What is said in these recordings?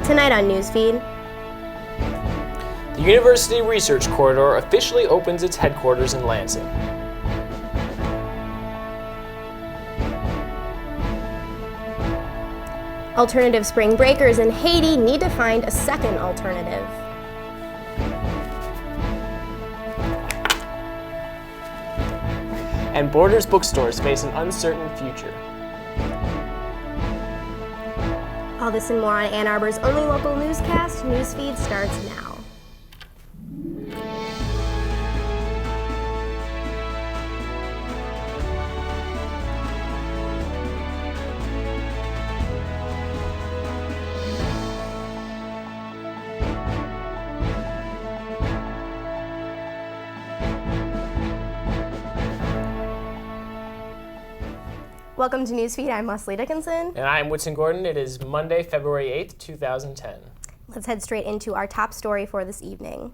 Tonight on Newsfeed. The University Research Corridor officially opens its headquarters in Lansing. Alternative spring breakers in Haiti need to find a second alternative. And Borders bookstores face an uncertain future. All this and more on Ann Arbor's only local newscast. Newsfeed starts now. Welcome to Newsfeed. I'm Leslie Dickinson. And I'm Whitson Gordon. It is Monday, February 8th, 2010. Let's head straight into our top story for this evening.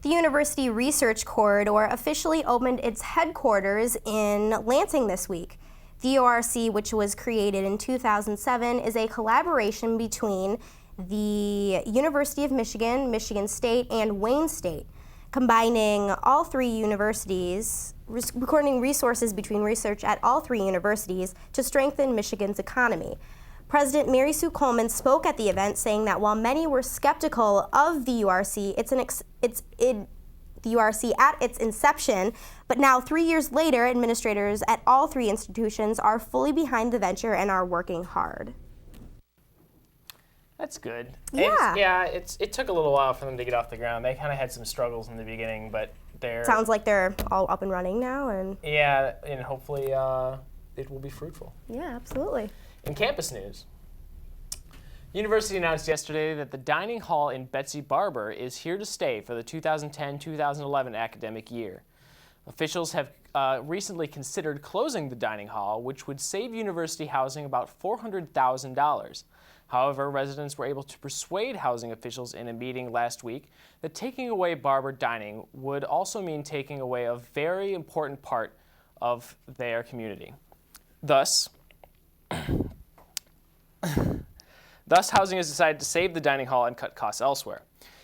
The University Research Corridor officially opened its headquarters in Lansing this week. The URC, which was created in 2007, is a collaboration between the University of Michigan, Michigan State, and Wayne State, combining all three universities, recording resources between research at all three universities to strengthen Michigan's economy. President Mary Sue Coleman spoke at the event, saying that while many were skeptical of the URC, the URC at its inception, but now 3 years later, administrators at all three institutions are fully behind the venture and are working hard. That's good. Yeah. It took a little while for them to get off the ground. They kind of had some struggles in the beginning, but sounds like they're all up and running now, and and hopefully it will be fruitful. Yeah, absolutely. In campus news, the university announced yesterday that the dining hall in Betsy Barber is here to stay for the 2010-2011 academic year. Officials have recently considered closing the dining hall, which would save university housing about $400,000. However, residents were able to persuade housing officials in a meeting last week that taking away Barber dining would also mean taking away a very important part of their community. Thus, housing has decided to save the dining hall and cut costs elsewhere.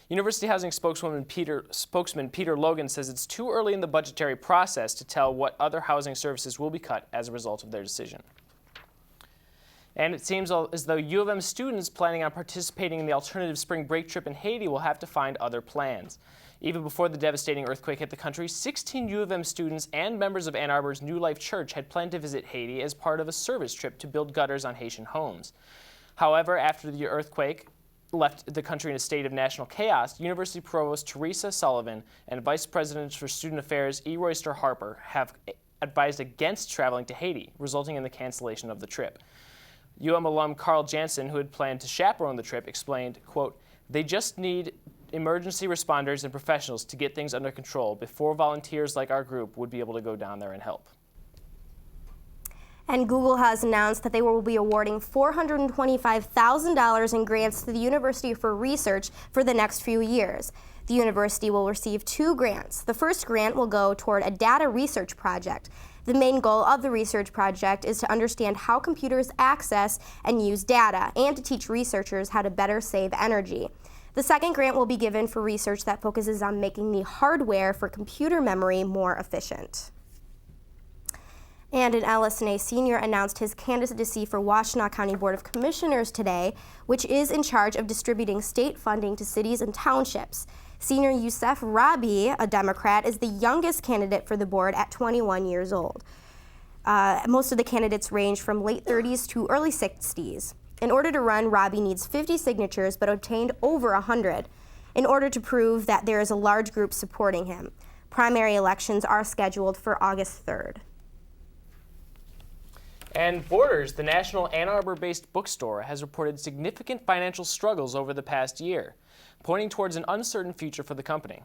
University Housing spokesman Peter Logan says it's too early in the budgetary process to tell what other housing services will be cut as a result of their decision. And it seems as though U of M students planning on participating in the alternative spring break trip in Haiti will have to find other plans. Even before the devastating earthquake hit the country, 16 U of M students and members of Ann Arbor's New Life Church had planned to visit Haiti as part of a service trip to build gutters on Haitian homes. However, after the earthquake left the country in a state of national chaos, University Provost Teresa Sullivan and Vice President for Student Affairs E. Royster Harper have advised against traveling to Haiti, resulting in the cancellation of the trip. UM alum Carl Jansen, who had planned to chaperone the trip, explained, quote, "They just need emergency responders and professionals to get things under control before volunteers like our group would be able to go down there and help." And Google has announced that they will be awarding $425,000 in grants to the university for research for the next few years. The university will receive 2 grants. The first grant will go toward a data research project. The main goal of the research project is to understand how computers access and use data, and to teach researchers how to better save energy. The second grant will be given for research that focuses on making the hardware for computer memory more efficient. And an LS&A senior announced his candidacy for Washtenaw County Board of Commissioners today, which is in charge of distributing state funding to cities and townships. Senior Youssef Rabi, a Democrat, is the youngest candidate for the board at 21 years old. Most of the candidates range from late 30s to early 60s. In order to run, Rabi needs 50 signatures, but obtained over 100 in order to prove that there is a large group supporting him. Primary elections are scheduled for August 3rd. And Borders, the national Ann Arbor-based bookstore, has reported significant financial struggles over the past year, pointing towards an uncertain future for the company.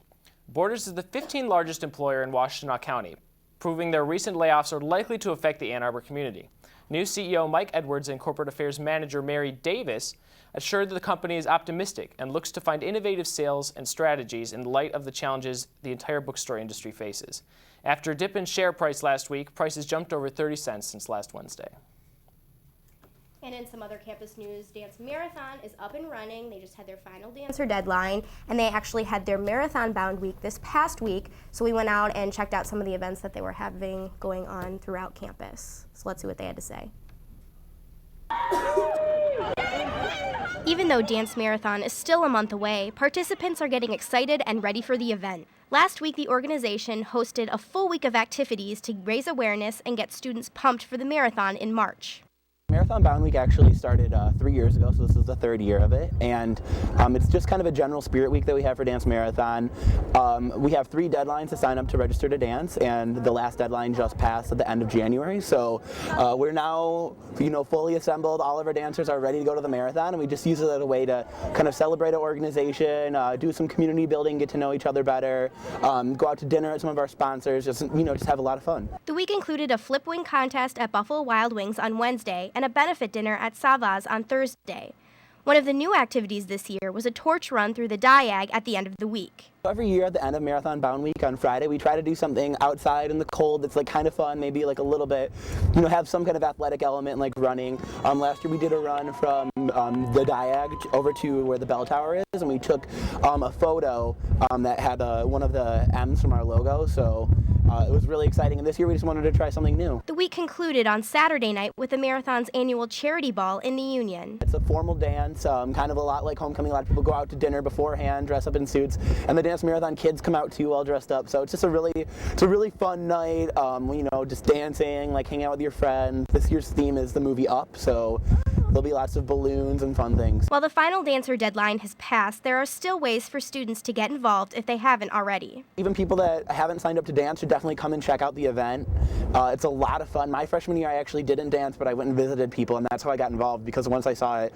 Borders is the 15th largest employer in Washtenaw County, proving their recent layoffs are likely to affect the Ann Arbor community. New CEO Mike Edwards and Corporate Affairs Manager Mary Davis assured that the company is optimistic and looks to find innovative sales and strategies in light of the challenges the entire bookstore industry faces. After a dip in share price last week, prices jumped over 30 cents since last Wednesday. And in some other campus news, Dance Marathon is up and running. They just had their final dancer deadline, and they actually had their marathon-bound week this past week. So we went out and checked out some of the events that they were having going on throughout campus. So let's see what they had to say. Even though Dance Marathon is still a month away, participants are getting excited and ready for the event. Last week, the organization hosted a full week of activities to raise awareness and get students pumped for the marathon in March. Marathon Bound Week actually started 3 years ago, so this is the third year of it, and it's just kind of a general spirit week that we have for Dance Marathon. We have 3 deadlines to sign up to register to dance, and the last deadline just passed at the end of January, so we're now fully assembled. All of our dancers are ready to go to the marathon, and we just use it as a way to kind of celebrate our organization, do some community building, get to know each other better, go out to dinner at some of our sponsors, just have a lot of fun. The week included a flip wing contest at Buffalo Wild Wings on Wednesday and a benefit dinner at Savas on Thursday. One of the new activities this year was a torch run through the Diag at the end of the week. Every year at the end of Marathon Bound Week on Friday, we try to do something outside in the cold that's kind of fun, maybe a little bit, have some kind of athletic element like running. Last year we did a run from the Diag over to where the bell tower is, and we took a photo that had one of the M's from our logo, so it was really exciting, and this year we just wanted to try something new. The week concluded on Saturday night with the Marathon's annual charity ball in the Union. It's a formal dance, kind of a lot like homecoming. A lot of people go out to dinner beforehand, dress up in suits, and the Dance Marathon kids come out too, all dressed up. So it's just a really fun night. Just dancing, hanging out with your friends. This year's theme is the movie Up, so there'll be lots of balloons and fun things. While the final dancer deadline has passed, there are still ways for students to get involved if they haven't already. Even people that haven't signed up to dance should definitely come and check out the event. It's a lot of fun. My freshman year I actually didn't dance, but I went and visited people, and that's how I got involved, because once I saw it,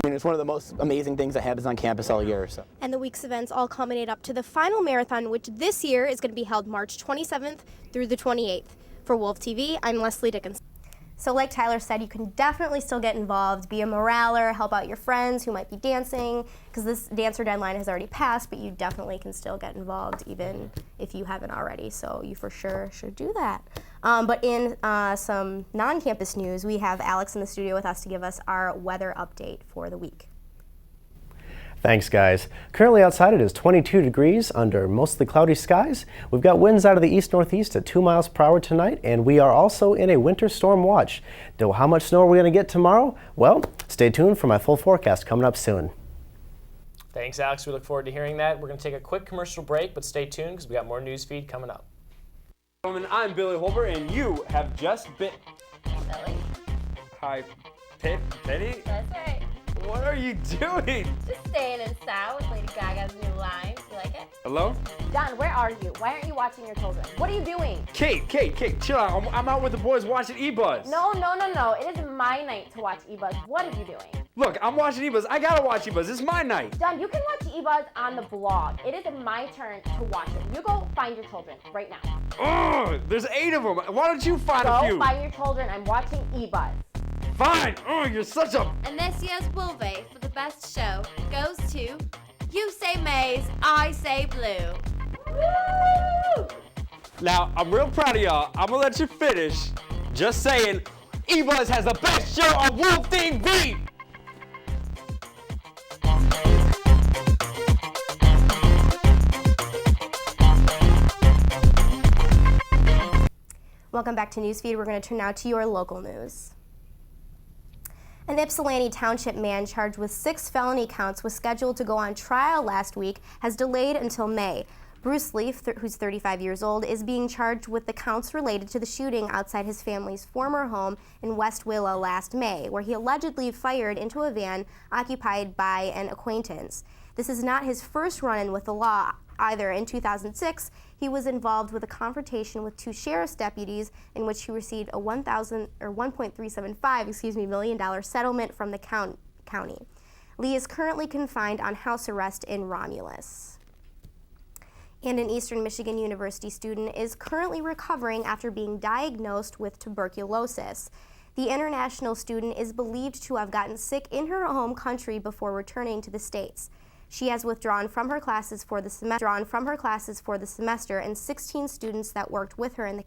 it's one of the most amazing things that happens on campus all year. So. And the week's events all culminate up to the final marathon, which this year is going to be held March 27th through the 28th. For Wolf TV, I'm Leslie Dickinson. So like Tyler said, you can definitely still get involved, be a moraler, help out your friends who might be dancing, because this dancer deadline has already passed, but you definitely can still get involved even if you haven't already, so you for sure should do that. But in some non-campus news, we have Alex in the studio with us to give us our weather update for the week. Thanks, guys. Currently outside it is 22 degrees under mostly cloudy skies. We've got winds out of the east-northeast at 2 miles per hour tonight, and we are also in a winter storm watch. Now, how much snow are we going to get tomorrow? Well, stay tuned for my full forecast coming up soon. Thanks, Alex. We look forward to hearing that. We're going to take a quick commercial break, but stay tuned because we got more Newsfeed coming up. I'm Billy Holber, and you have just been... Billy. Hi, Penny? That's right. What are you doing? Just staying in style with Lady Gaga's new line. You like it? Hello? Don, where are you? Why aren't you watching your children? What are you doing? Kate, chill out. I'm out with the boys watching eBuzz. No. It is my night to watch eBuzz. What are you doing? Look, I'm watching eBuzz. I gotta watch eBuzz. It's my night. Don, you can watch eBuzz on the blog. It is my turn to watch it. You go find your children right now. Oh, there's 8 of them. Why don't you find a few? Go find your children. I'm watching eBuzz. Fine. Oh, you're such a... And this year's Wolvie for the best show goes to You Say Maize, I Say Blue. Woo! Now, I'm real proud of y'all. I'm gonna let you finish. Just saying, eBuzz has the best show on Wolf TV! Welcome back to Newsfeed. We're going to turn now to your local news. An Ypsilanti Township man charged with 6 felony counts was scheduled to go on trial last week has delayed until May. Bruce Leaf, who's 35 years old, is being charged with the counts related to the shooting outside his family's former home in West Willow last May, where he allegedly fired into a van occupied by an acquaintance. This is not his first run-in with the law either. In 2006, he was involved with a confrontation with 2 sheriff's deputies in which he received a $1.375 million settlement from the county. Lee is currently confined on house arrest in Romulus. And an Eastern Michigan University student is currently recovering after being diagnosed with tuberculosis. The international student is believed to have gotten sick in her home country before returning to the States. She has withdrawn from her classes for the semester, and 16 students that worked with her in the